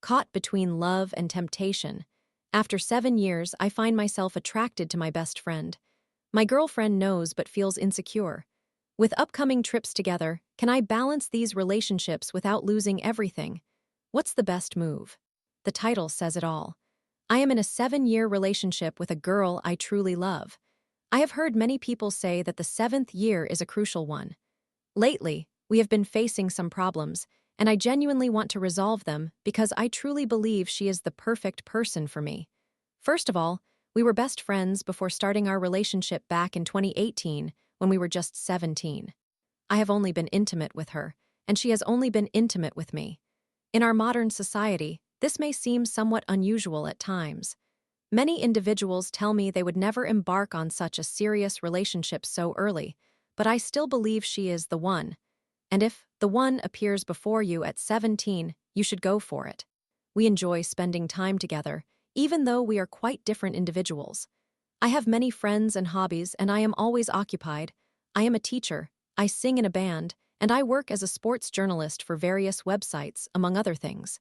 caught between love and temptation. After 7 years, I find myself attracted to my best friend. My girlfriend knows but feels insecure. With upcoming trips together, can I balance these relationships without losing everything? What's the best move? The title says it all. I am in a 7-year relationship with a girl I truly love. I have heard many people say that the 7th year is a crucial one. Lately, we have been facing some problems, and I genuinely want to resolve them because I truly believe she is the perfect person for me. First of all, we were best friends before starting our relationship back in 2018 when we were just 17. I have only been intimate with her, and she has only been intimate with me. In our modern society, this may seem somewhat unusual at times. Many individuals tell me they would never embark on such a serious relationship so early, but I still believe she is the one. And if the one appears before you at 17, you should go for it. We enjoy spending time together, even though we are quite different individuals. I have many friends and hobbies, and I am always occupied. I am a teacher, I sing in a band, and I work as a sports journalist for various websites, among other things.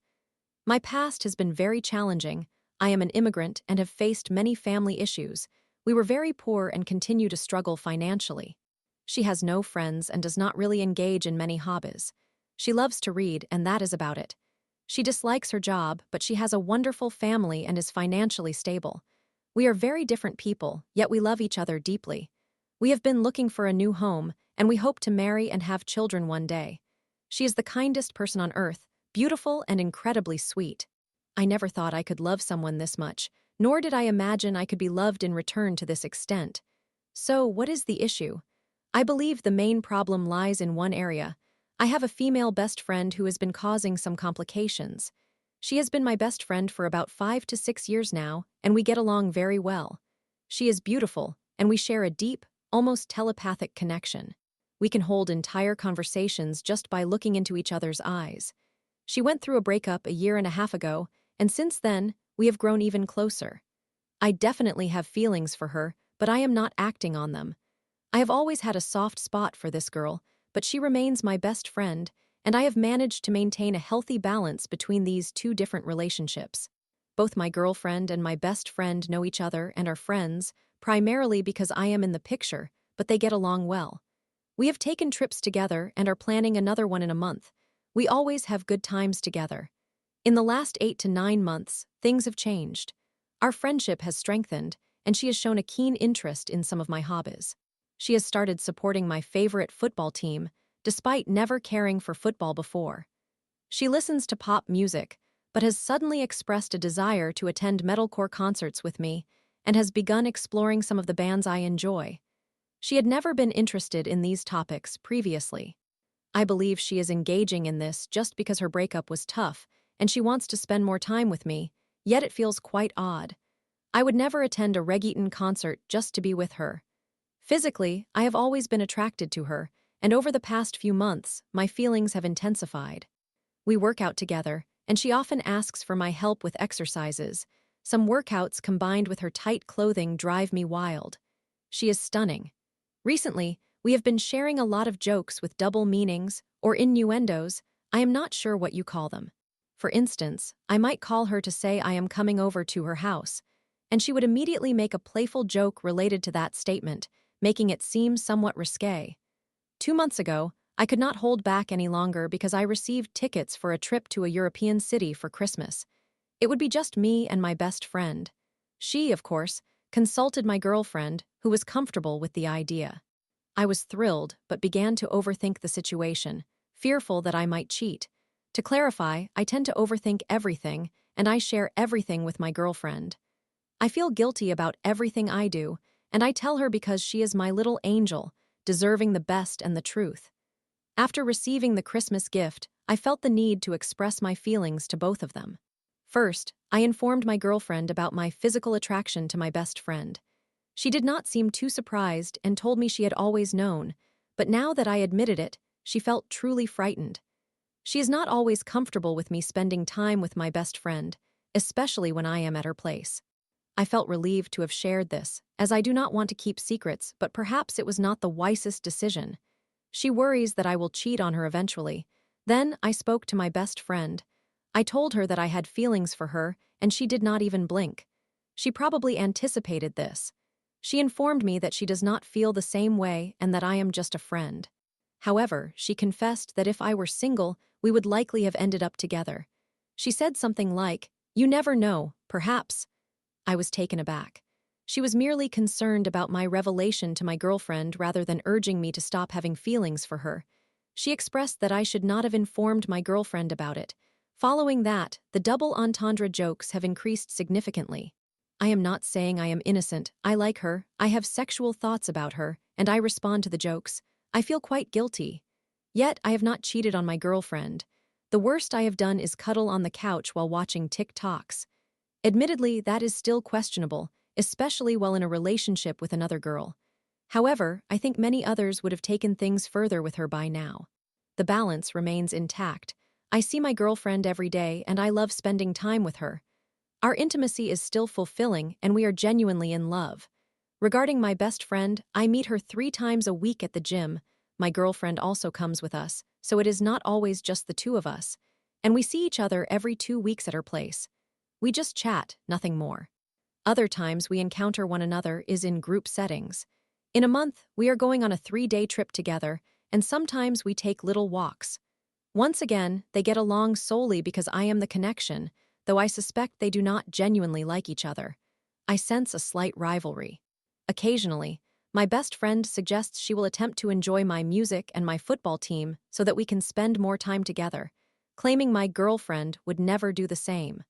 My past has been very challenging. I am an immigrant and have faced many family issues. We were very poor and continue to struggle financially. She has no friends and does not really engage in many hobbies. She loves to read, and that is about it. She dislikes her job, but she has a wonderful family and is financially stable. We are very different people, yet we love each other deeply. We have been looking for a new home, and we hope to marry and have children one day. She is the kindest person on earth, beautiful and incredibly sweet. I never thought I could love someone this much, nor did I imagine I could be loved in return to this extent. So, what is the issue? I believe the main problem lies in one area. I have a female best friend who has been causing some complications. She has been my best friend for about 5 to 6 years now, and we get along very well. She is beautiful, and we share a deep, almost telepathic connection. We can hold entire conversations just by looking into each other's eyes. She went through a breakup a year and a half ago, and since then, we have grown even closer. I definitely have feelings for her, but I am not acting on them. I have always had a soft spot for this girl, but she remains my best friend, and I have managed to maintain a healthy balance between these two different relationships. Both my girlfriend and my best friend know each other and are friends, primarily because I am in the picture, but they get along well. We have taken trips together and are planning another one in a month. We always have good times together. In the last 8 to 9 months, things have changed. Our friendship has strengthened, and she has shown a keen interest in some of my hobbies. She has started supporting my favorite football team, despite never caring for football before. She listens to pop music, but has suddenly expressed a desire to attend metalcore concerts with me, and has begun exploring some of the bands I enjoy. She had never been interested in these topics previously. I believe she is engaging in this just because her breakup was tough, and she wants to spend more time with me, yet it feels quite odd. I would never attend a reggaeton concert just to be with her. Physically, I have always been attracted to her, and over the past few months, my feelings have intensified. We work out together, and she often asks for my help with exercises. Some workouts combined with her tight clothing drive me wild. She is stunning. Recently, we have been sharing a lot of jokes with double meanings or innuendos. I am not sure what you call them. For instance, I might call her to say I am coming over to her house, and she would immediately make a playful joke related to that statement, making it seem somewhat risque. 2 months ago, I could not hold back any longer because I received tickets for a trip to a European city for Christmas. It would be just me and my best friend. She, of course, consulted my girlfriend, who was comfortable with the idea. I was thrilled, but began to overthink the situation, fearful that I might cheat. To clarify, I tend to overthink everything, and I share everything with my girlfriend. I feel guilty about everything I do, and I tell her because she is my little angel, deserving the best and the truth. After receiving the Christmas gift, I felt the need to express my feelings to both of them. First, I informed my girlfriend about my physical attraction to my best friend. She did not seem too surprised and told me she had always known, but now that I admitted it, she felt truly frightened. She is not always comfortable with me spending time with my best friend, especially when I am at her place. I felt relieved to have shared this, as I do not want to keep secrets, but perhaps it was not the wisest decision. She worries that I will cheat on her eventually. Then I spoke to my best friend. I told her that I had feelings for her, and she did not even blink. She probably anticipated this. She informed me that she does not feel the same way and that I am just a friend. However, she confessed that if I were single, we would likely have ended up together. She said something like, "You never know, perhaps." I was taken aback. She was merely concerned about my revelation to my girlfriend rather than urging me to stop having feelings for her. She expressed that I should not have informed my girlfriend about it. Following that, the double entendre jokes have increased significantly. I am not saying I am innocent. I like her, I have sexual thoughts about her, and I respond to the jokes. I feel quite guilty. Yet, I have not cheated on my girlfriend. The worst I have done is cuddle on the couch while watching TikToks. Admittedly, that is still questionable, especially while in a relationship with another girl. However, I think many others would have taken things further with her by now. The balance remains intact. I see my girlfriend every day and I love spending time with her. Our intimacy is still fulfilling and we are genuinely in love. Regarding my best friend, I meet her 3 times a week at the gym. My girlfriend also comes with us, so it is not always just the two of us. And we see each other every 2 weeks at her place. We just chat, nothing more. Other times we encounter one another is in group settings. In a month, we are going on a 3-day trip together, and sometimes we take little walks. Once again, they get along solely because I am the connection, though I suspect they do not genuinely like each other. I sense a slight rivalry. Occasionally, my best friend suggests she will attempt to enjoy my music and my football team so that we can spend more time together, claiming my girlfriend would never do the same.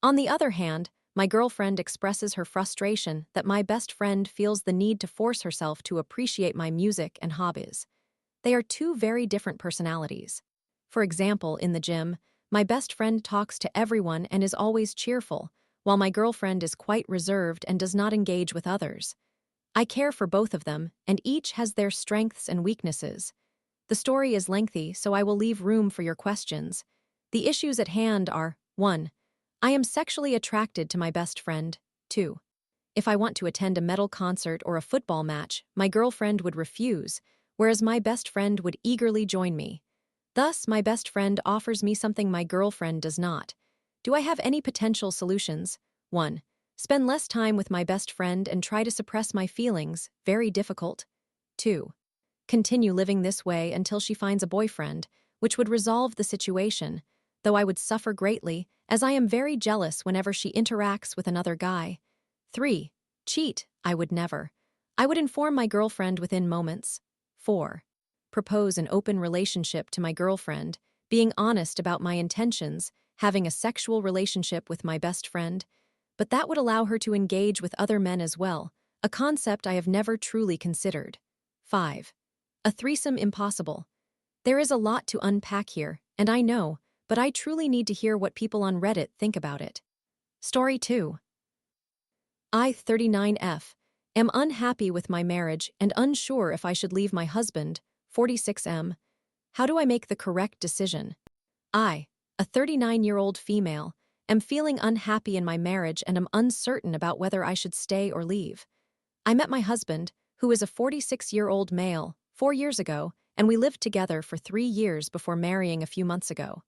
On the other hand, my girlfriend expresses her frustration that my best friend feels the need to force herself to appreciate my music and hobbies. They are 2 very different personalities. For example, in the gym, my best friend talks to everyone and is always cheerful, while my girlfriend is quite reserved and does not engage with others. I care for both of them, and each has their strengths and weaknesses. The story is lengthy, so I will leave room for your questions. The issues at hand are: 1. I am sexually attracted to my best friend. 2. If I want to attend a metal concert or a football match, my girlfriend would refuse, whereas my best friend would eagerly join me. Thus, my best friend offers me something my girlfriend does not. Do I have any potential solutions? 1. Spend less time with my best friend and try to suppress my feelings, very difficult. 2. Continue living this way until she finds a boyfriend, which would resolve the situation, though I would suffer greatly, as I am very jealous whenever she interacts with another guy. 3. Cheat, I would never. I would inform my girlfriend within moments. 4. Propose an open relationship to my girlfriend, being honest about my intentions, having a sexual relationship with my best friend, but that would allow her to engage with other men as well, a concept I have never truly considered. 5. A threesome impossible. There is a lot to unpack here, and I know, but I truly need to hear what people on Reddit think about it. Story 2. I, 39F, am unhappy with my marriage and unsure if I should leave my husband, 46M. How do I make the correct decision? I, a 39-year-old female, am feeling unhappy in my marriage and am uncertain about whether I should stay or leave. I met my husband, who is a 46-year-old male, 4 years ago, and we lived together for 3 years before marrying a few months ago.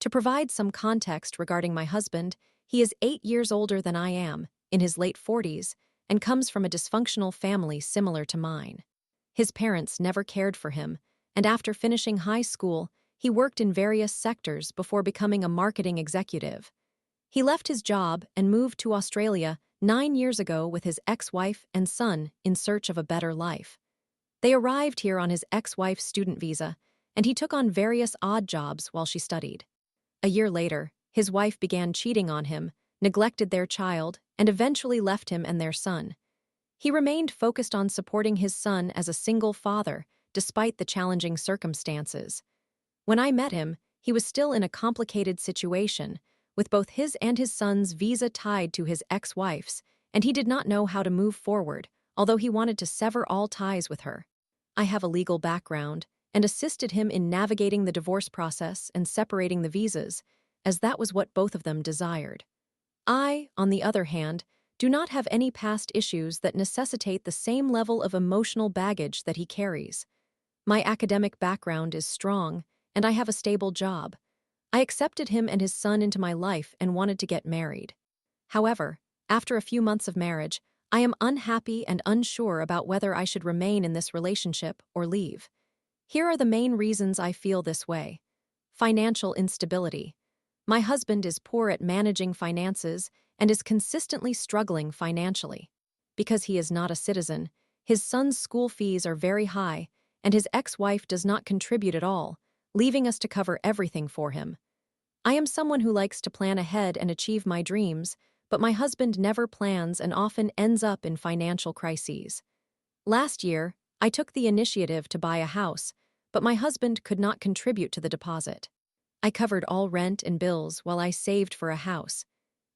To provide some context regarding my husband, he is 8 years older than I am, in his late 40s, and comes from a dysfunctional family similar to mine. His parents never cared for him, and after finishing high school, he worked in various sectors before becoming a marketing executive. He left his job and moved to Australia 9 years ago with his ex-wife and son in search of a better life. They arrived here on his ex-wife's student visa, and he took on various odd jobs while she studied. A year later, his wife began cheating on him, neglected their child, and eventually left him and their son. He remained focused on supporting his son as a single father, despite the challenging circumstances. When I met him, he was still in a complicated situation, with both his and his son's visa tied to his ex-wife's, and he did not know how to move forward, although he wanted to sever all ties with her. I have a legal background, and assisted him in navigating the divorce process and separating the visas, as that was what both of them desired. I, on the other hand, do not have any past issues that necessitate the same level of emotional baggage that he carries. My academic background is strong, and I have a stable job. I accepted him and his son into my life and wanted to get married. However, after a few months of marriage, I am unhappy and unsure about whether I should remain in this relationship or leave. Here are the main reasons I feel this way. Financial instability. My husband is poor at managing finances and is consistently struggling financially. Because he is not a citizen, his son's school fees are very high, and his ex-wife does not contribute at all, leaving us to cover everything for him. I am someone who likes to plan ahead and achieve my dreams, but my husband never plans and often ends up in financial crises. Last year, I took the initiative to buy a house, but my husband could not contribute to the deposit. I covered all rent and bills while I saved for a house.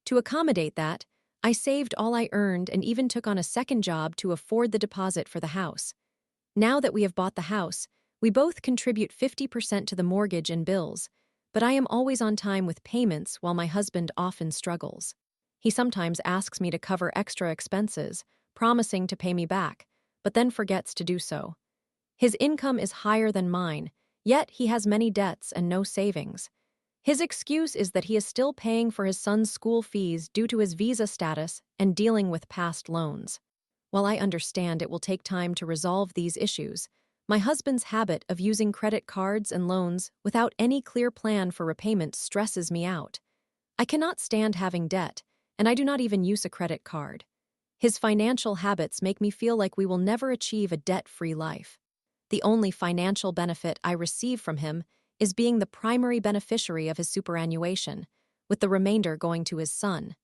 To accommodate that, I saved all I earned and even took on a second job to afford the deposit for the house. Now that we have bought the house, we both contribute 50% to the mortgage and bills, but I am always on time with payments while my husband often struggles. He sometimes asks me to cover extra expenses, promising to pay me back, but then forgets to do so. His income is higher than mine, yet he has many debts and no savings. His excuse is that he is still paying for his son's school fees due to his visa status and dealing with past loans. While I understand it will take time to resolve these issues, my husband's habit of using credit cards and loans without any clear plan for repayment stresses me out. I cannot stand having debt, and I do not even use a credit card. His financial habits make me feel like we will never achieve a debt-free life. The only financial benefit I receive from him is being the primary beneficiary of his superannuation, with the remainder going to his son.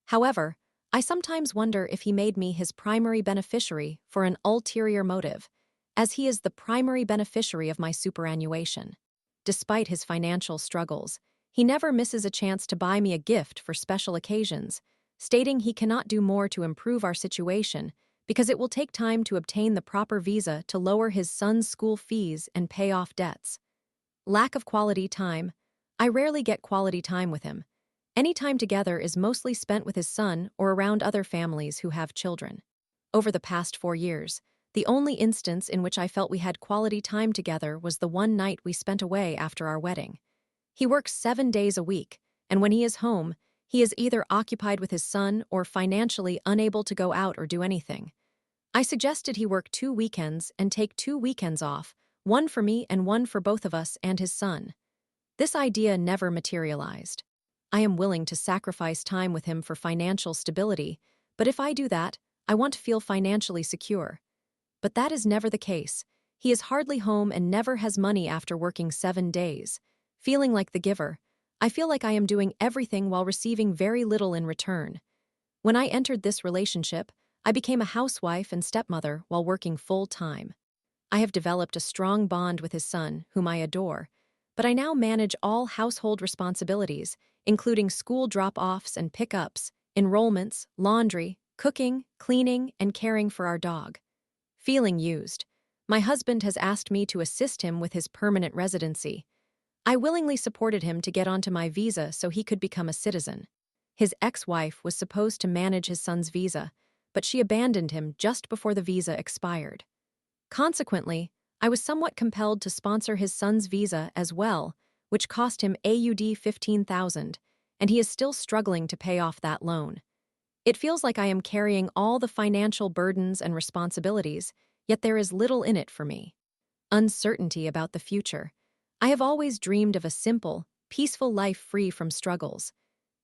However, I sometimes wonder if he made me his primary beneficiary for an ulterior motive, as he is the primary beneficiary of my superannuation. Despite his financial struggles, he never misses a chance to buy me a gift for special occasions, stating he cannot do more to improve our situation because it will take time to obtain the proper visa to lower his son's school fees and pay off debts. Lack of quality time. I rarely get quality time with him. Any time together is mostly spent with his son or around other families who have children. Over the past 4 years, the only instance in which I felt we had quality time together was the one night we spent away after our wedding. He works 7 days a week, and when he is home, he is either occupied with his son or financially unable to go out or do anything. I suggested he work 2 weekends and take 2 weekends off, one for me and one for both of us and his son. This idea never materialized. I am willing to sacrifice time with him for financial stability, but if I do that, I want to feel financially secure. But that is never the case. He is hardly home and never has money after working 7 days. Feeling like the giver, I feel like I am doing everything while receiving very little in return. When I entered this relationship, I became a housewife and stepmother while working full-time. I have developed a strong bond with his son, whom I adore, but I now manage all household responsibilities, including school drop-offs and pick-ups, enrollments, laundry, cooking, cleaning, and caring for our dog. Feeling used, my husband has asked me to assist him with his permanent residency. I willingly supported him to get onto my visa so he could become a citizen. His ex-wife was supposed to manage his son's visa, but she abandoned him just before the visa expired. Consequently, I was somewhat compelled to sponsor his son's visa as well, which cost him AUD 15,000, and he is still struggling to pay off that loan. It feels like I am carrying all the financial burdens and responsibilities, yet there is little in it for me. Uncertainty about the future. I have always dreamed of a simple, peaceful life free from struggles.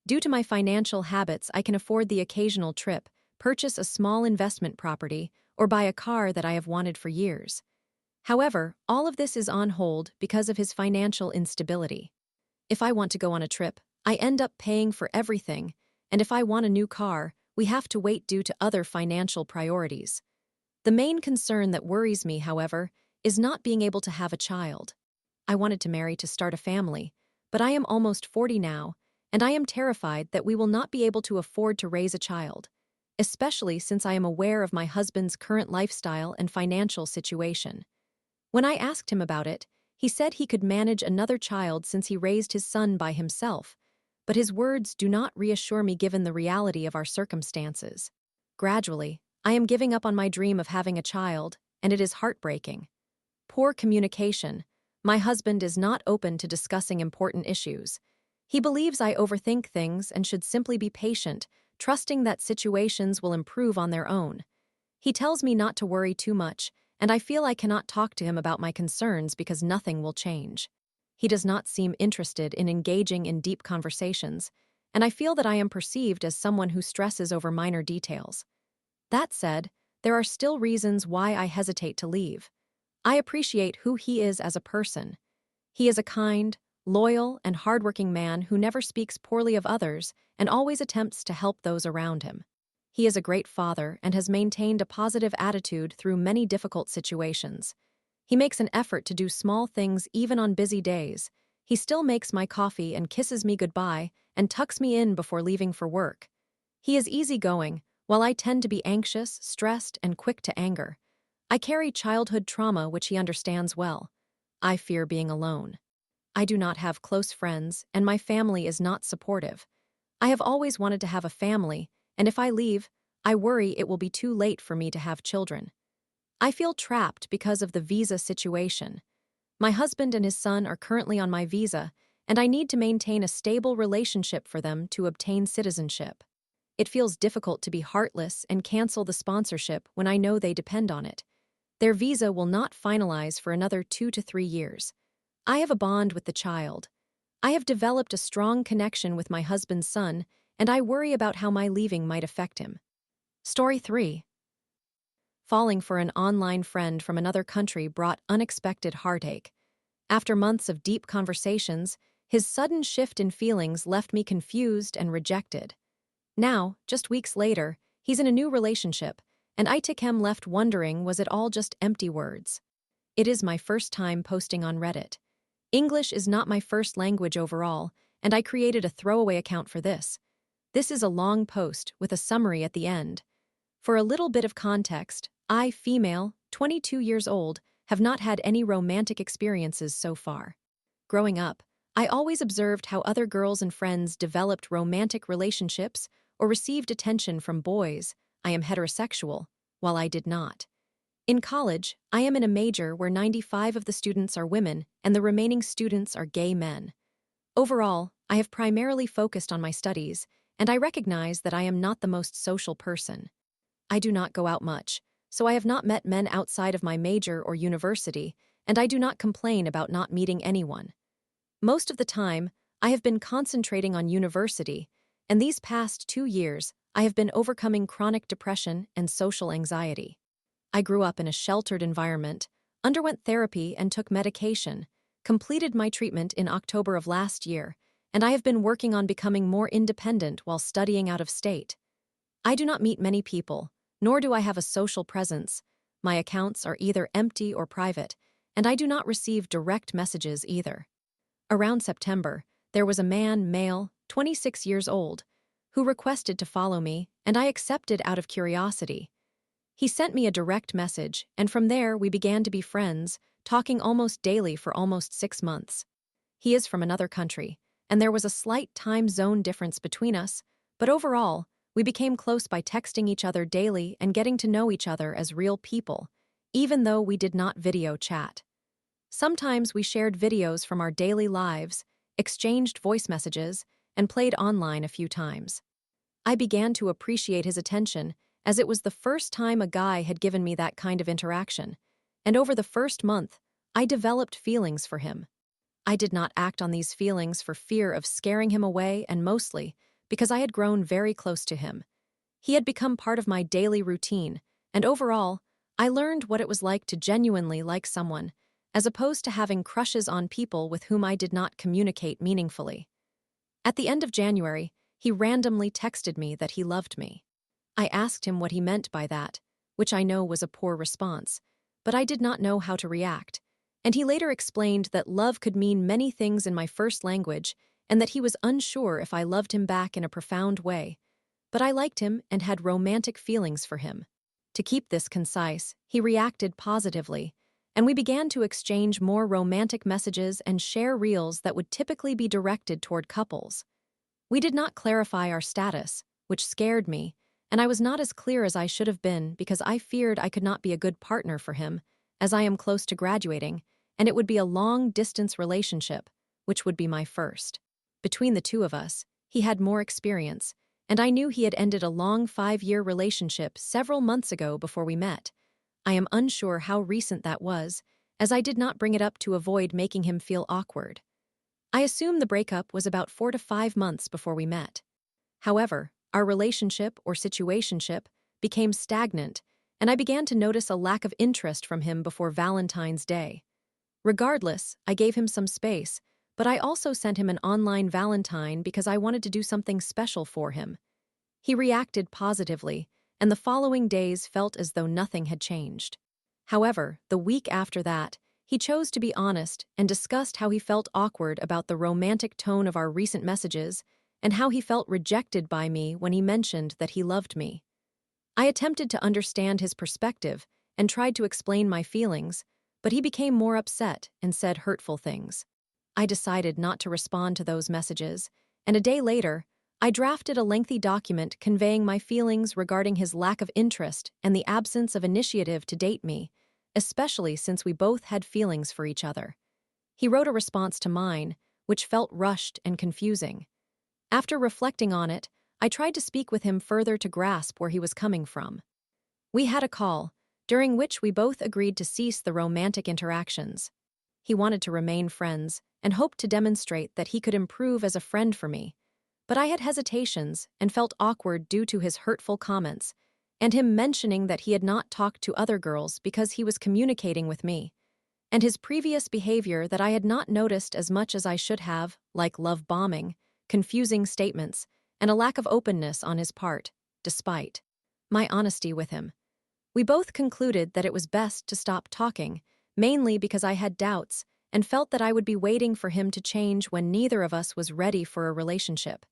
Due to my financial habits, I can afford the occasional trip, purchase a small investment property, or buy a car that I have wanted for years. However, all of this is on hold because of his financial instability. If I want to go on a trip, I end up paying for everything, and if I want a new car, we have to wait due to other financial priorities. The main concern that worries me, however, is not being able to have a child. I wanted to marry to start a family, but I am almost 40 now, and I am terrified that we will not be able to afford to raise a child, especially since I am aware of my husband's current lifestyle and financial situation. When I asked him about it, he said he could manage another child since he raised his son by himself, but his words do not reassure me given the reality of our circumstances. Gradually, I am giving up on my dream of having a child, and it is heartbreaking. Poor communication. My husband is not open to discussing important issues. He believes I overthink things and should simply be patient, trusting that situations will improve on their own. He tells me not to worry too much, and I feel I cannot talk to him about my concerns because nothing will change. He does not seem interested in engaging in deep conversations, and I feel that I am perceived as someone who stresses over minor details. That said, there are still reasons why I hesitate to leave. I appreciate who he is as a person. He is a kind, loyal, and hardworking man who never speaks poorly of others and always attempts to help those around him. He is a great father and has maintained a positive attitude through many difficult situations. He makes an effort to do small things even on busy days. He still makes my coffee and kisses me goodbye and tucks me in before leaving for work. He is easygoing, while I tend to be anxious, stressed, and quick to anger. I carry childhood trauma which he understands well. I fear being alone. I do not have close friends, and my family is not supportive. I have always wanted to have a family, and if I leave, I worry it will be too late for me to have children. I feel trapped because of the visa situation. My husband and his son are currently on my visa, and I need to maintain a stable relationship for them to obtain citizenship. It feels difficult to be heartless and cancel the sponsorship when I know they depend on it. Their visa will not finalize for another 2 to 3 years. I have a bond with the child. I have developed a strong connection with my husband's son, and I worry about how my leaving might affect him. Story 3. Falling for an online friend from another country brought unexpected heartache. After months of deep conversations, his sudden shift in feelings left me confused and rejected. Now, just weeks later, he's in a new relationship, and I am left wondering, was it all just empty words? It is my first time posting on Reddit. English is not my first language overall, and I created a throwaway account for this. This is a long post with a summary at the end. For a little bit of context, I, female, 22 years old, have not had any romantic experiences so far. Growing up, I always observed how other girls and friends developed romantic relationships or received attention from boys. I am heterosexual, while I did not. In college, I am in a major where 95% of the students are women and the remaining students are gay men. Overall, I have primarily focused on my studies, and I recognize that I am not the most social person. I do not go out much, so I have not met men outside of my major or university, and I do not complain about not meeting anyone. Most of the time, I have been concentrating on university, and these past 2 years, I have been overcoming chronic depression and social anxiety. I grew up in a sheltered environment, underwent therapy and took medication, completed my treatment in October of last year, and I have been working on becoming more independent while studying out of state. I do not meet many people, nor do I have a social presence. My accounts are either empty or private, and I do not receive direct messages either. Around September, there was a man, male, 26 years old, who requested to follow me, and I accepted out of curiosity. He sent me a direct message, and from there we began to be friends, talking almost daily for almost 6 months. He is from another country, and there was a slight time zone difference between us, but overall, we became close by texting each other daily and getting to know each other as real people, even though we did not video chat. Sometimes we shared videos from our daily lives, exchanged voice messages, and played online a few times. I began to appreciate his attention, as it was the first time a guy had given me that kind of interaction, and over the first month, I developed feelings for him. I did not act on these feelings for fear of scaring him away, and mostly because I had grown very close to him. He had become part of my daily routine, and overall, I learned what it was like to genuinely like someone, as opposed to having crushes on people with whom I did not communicate meaningfully. At the end of January, he randomly texted me that he loved me. I asked him what he meant by that, which I know was a poor response, but I did not know how to react, and he later explained that love could mean many things in my first language and that he was unsure if I loved him back in a profound way, but I liked him and had romantic feelings for him. To keep this concise, he reacted positively, and we began to exchange more romantic messages and share reels that would typically be directed toward couples. We did not clarify our status, which scared me, and I was not as clear as I should have been because I feared I could not be a good partner for him, as I am close to graduating, and it would be a long-distance relationship, which would be my first. Between the two of us, he had more experience, and I knew he had ended a long 5-year relationship several months ago before we met. I am unsure how recent that was, as I did not bring it up to avoid making him feel awkward. I assume the breakup was about 4 to 5 months before we met. However, our relationship or situationship became stagnant, and I began to notice a lack of interest from him before Valentine's Day. Regardless, I gave him some space, but I also sent him an online Valentine because I wanted to do something special for him. He reacted positively, and the following days felt as though nothing had changed. However, the week after that, he chose to be honest and discussed how he felt awkward about the romantic tone of our recent messages and how he felt rejected by me when he mentioned that he loved me. I attempted to understand his perspective and tried to explain my feelings, but he became more upset and said hurtful things. I decided not to respond to those messages, and a day later, I drafted a lengthy document conveying my feelings regarding his lack of interest and the absence of initiative to date me, especially since we both had feelings for each other. He wrote a response to mine, which felt rushed and confusing. After reflecting on it, I tried to speak with him further to grasp where he was coming from. We had a call, during which we both agreed to cease the romantic interactions. He wanted to remain friends and hoped to demonstrate that he could improve as a friend for me, but I had hesitations and felt awkward due to his hurtful comments, and him mentioning that he had not talked to other girls because he was communicating with me, and his previous behavior that I had not noticed as much as I should have, like love bombing, confusing statements, and a lack of openness on his part, despite my honesty with him. We both concluded that it was best to stop talking, mainly because I had doubts and felt that I would be waiting for him to change when neither of us was ready for a relationship.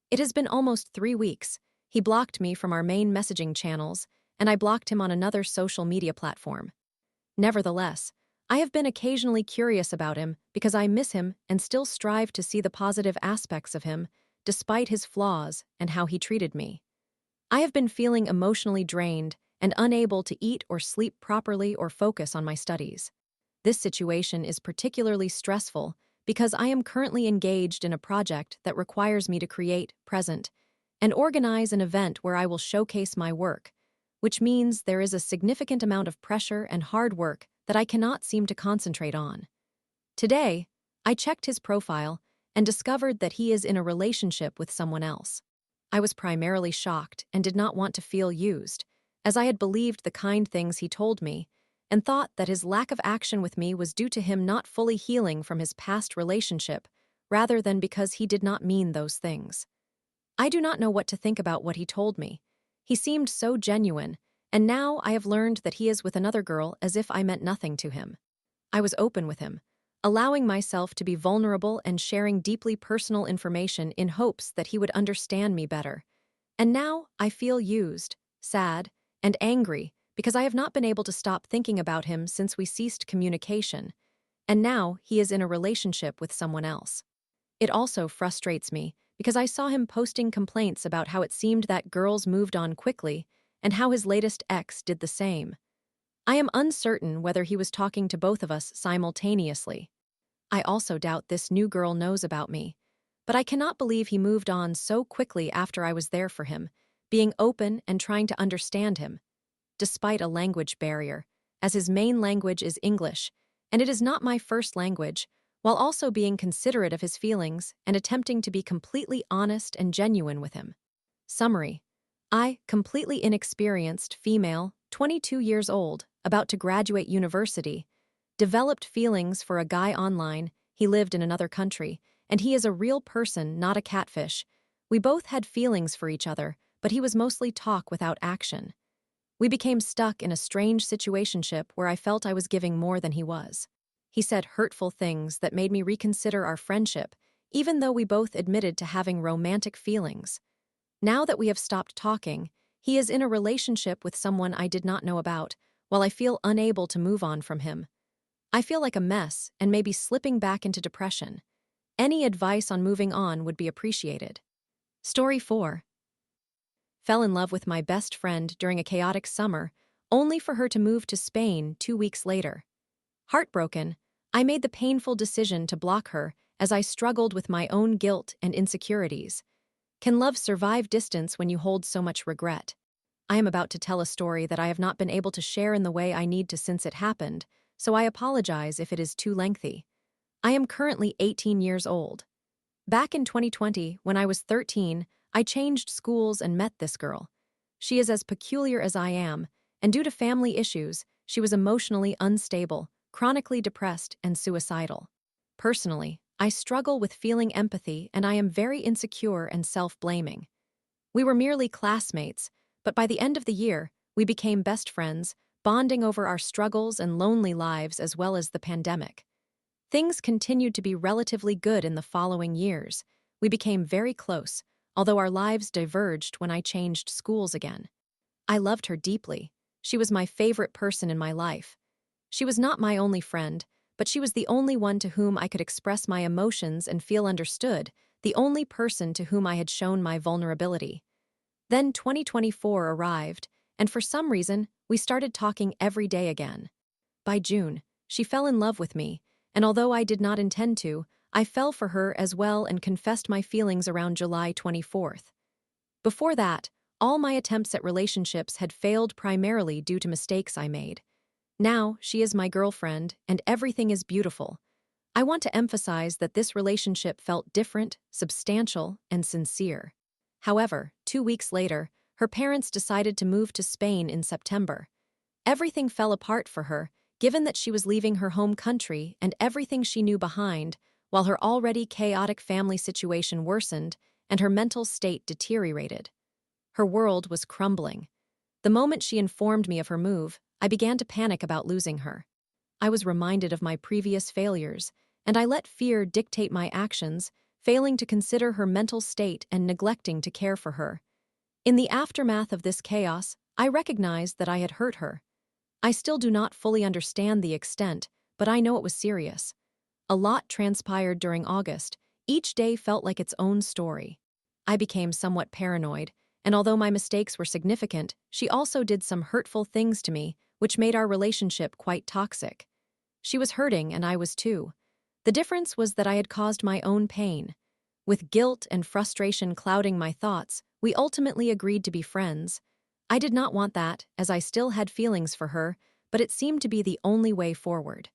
It has been almost 3 weeks. He blocked me from our main messaging channels, and I blocked him on another social media platform. Nevertheless, I have been occasionally curious about him because I miss him and still strive to see the positive aspects of him, despite his flaws and how he treated me. I have been feeling emotionally drained and unable to eat or sleep properly or focus on my studies. This situation is particularly stressful because I am currently engaged in a project that requires me to create, present, and organize an event where I will showcase my work, which means there is a significant amount of pressure and hard work that I cannot seem to concentrate on. Today, I checked his profile and discovered that he is in a relationship with someone else. I was primarily shocked and did not want to feel used, as I had believed the kind things he told me and thought that his lack of action with me was due to him not fully healing from his past relationship, rather than because he did not mean those things. I do not know what to think about what he told me. He seemed so genuine, and now I have learned that he is with another girl as if I meant nothing to him. I was open with him, allowing myself to be vulnerable and sharing deeply personal information in hopes that he would understand me better. And now I feel used, sad, and angry because I have not been able to stop thinking about him since we ceased communication, and now he is in a relationship with someone else. It also frustrates me because I saw him posting complaints about how it seemed that girls moved on quickly and how his latest ex did the same. I am uncertain whether he was talking to both of us simultaneously. I also doubt this new girl knows about me, but I cannot believe he moved on so quickly after I was there for him, being open and trying to understand him, despite a language barrier, as his main language is English, and it is not my first language, while also being considerate of his feelings and attempting to be completely honest and genuine with him. Summary: I, completely inexperienced female, 22 years old, about to graduate university, developed feelings for a guy online. He lived in another country, and he is a real person, not a catfish. We both had feelings for each other, but he was mostly talk without action. We became stuck in a strange situationship where I felt I was giving more than he was. He said hurtful things that made me reconsider our friendship, even though we both admitted to having romantic feelings. Now that we have stopped talking, he is in a relationship with someone I did not know about, while I feel unable to move on from him. I feel like a mess and may be slipping back into depression. Any advice on moving on would be appreciated. Story 4. Fell in love with my best friend during a chaotic summer, only for her to move to Spain 2 weeks later. Heartbroken, I made the painful decision to block her as I struggled with my own guilt and insecurities. Can love survive distance when you hold so much regret? I am about to tell a story that I have not been able to share in the way I need to since it happened, so I apologize if it is too lengthy. I am currently 18 years old. Back in 2020, when I was 13, I changed schools and met this girl. She is as peculiar as I am, and due to family issues, she was emotionally unstable, chronically depressed, and suicidal. Personally, I struggle with feeling empathy and I am very insecure and self-blaming. We were merely classmates, but by the end of the year, we became best friends, bonding over our struggles and lonely lives as well as the pandemic. Things continued to be relatively good in the following years. We became very close, although our lives diverged when I changed schools again. I loved her deeply. She was my favorite person in my life. She was not my only friend, but she was the only one to whom I could express my emotions and feel understood, the only person to whom I had shown my vulnerability. Then 2024 arrived, and for some reason, we started talking every day again. By June, she fell in love with me, and although I did not intend to, I fell for her as well and confessed my feelings around July 24th. Before that, all my attempts at relationships had failed primarily due to mistakes I made. Now, she is my girlfriend, and everything is beautiful. I want to emphasize that this relationship felt different, substantial, and sincere. However, 2 weeks later, her parents decided to move to Spain in September. Everything fell apart for her, given that she was leaving her home country and everything she knew behind, while her already chaotic family situation worsened and her mental state deteriorated. Her world was crumbling. The moment she informed me of her move, I began to panic about losing her. I was reminded of my previous failures, and I let fear dictate my actions, failing to consider her mental state and neglecting to care for her. In the aftermath of this chaos, I recognized that I had hurt her. I still do not fully understand the extent, but I know it was serious. A lot transpired during August. Each day felt like its own story. I became somewhat paranoid, and although my mistakes were significant, she also did some hurtful things to me, which made our relationship quite toxic. She was hurting, and I was too. The difference was that I had caused my own pain. With guilt and frustration clouding my thoughts, we ultimately agreed to be friends. I did not want that, as I still had feelings for her, but it seemed to be the only way forward.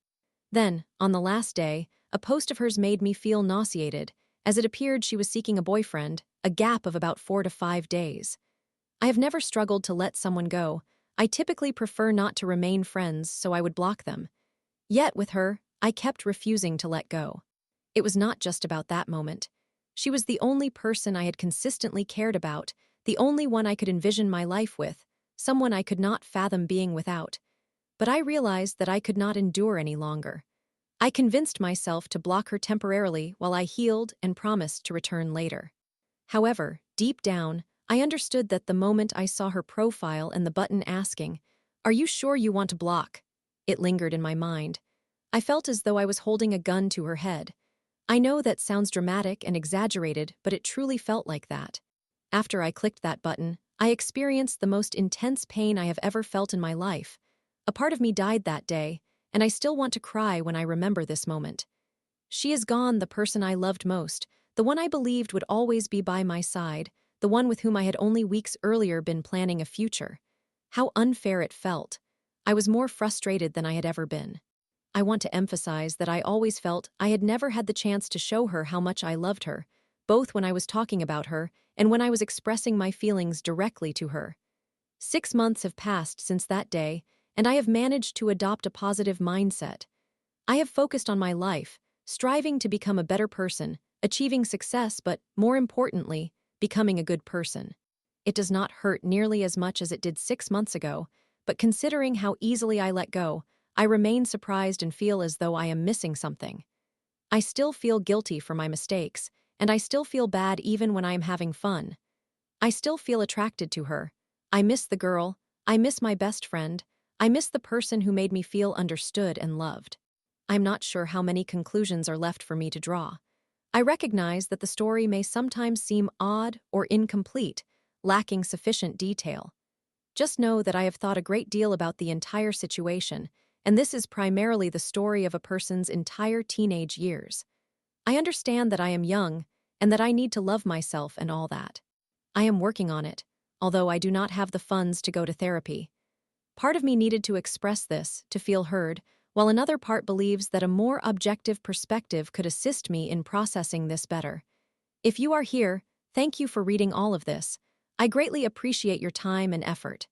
Then, on the last day, a post of hers made me feel nauseated, as it appeared she was seeking a boyfriend, a gap of about 4 to 5 days. I have never struggled to let someone go. I typically prefer not to remain friends, so I would block them. Yet, with her, I kept refusing to let go. It was not just about that moment. She was the only person I had consistently cared about, the only one I could envision my life with, someone I could not fathom being without. But I realized that I could not endure any longer. I convinced myself to block her temporarily while I healed and promised to return later. However, deep down, I understood that the moment I saw her profile and the button asking, "Are you sure you want to block?" it lingered in my mind. I felt as though I was holding a gun to her head. I know that sounds dramatic and exaggerated, but it truly felt like that. After I clicked that button, I experienced the most intense pain I have ever felt in my life. A part of me died that day, and I still want to cry when I remember this moment. She is gone, the person I loved most, the one I believed would always be by my side, the one with whom I had only weeks earlier been planning a future. How unfair it felt. I was more frustrated than I had ever been. I want to emphasize that I always felt I had never had the chance to show her how much I loved her, both when I was talking about her and when I was expressing my feelings directly to her. 6 months have passed since that day, and I have managed to adopt a positive mindset. I have focused on my life, striving to become a better person, achieving success, but more importantly, becoming a good person. It does not hurt nearly as much as it did 6 months ago, but considering how easily I let go, I remain surprised and feel as though I am missing something. I still feel guilty for my mistakes, and I still feel bad even when I am having fun. I still feel attracted to her. I miss the girl. I miss my best friend. I miss the person who made me feel understood and loved. I'm not sure how many conclusions are left for me to draw. I recognize that the story may sometimes seem odd or incomplete, lacking sufficient detail. Just know that I have thought a great deal about the entire situation, and this is primarily the story of a person's entire teenage years. I understand that I am young and that I need to love myself and all that. I am working on it, although I do not have the funds to go to therapy. Part of me needed to express this, to feel heard, while another part believes that a more objective perspective could assist me in processing this better. If you are here, thank you for reading all of this. I greatly appreciate your time and effort.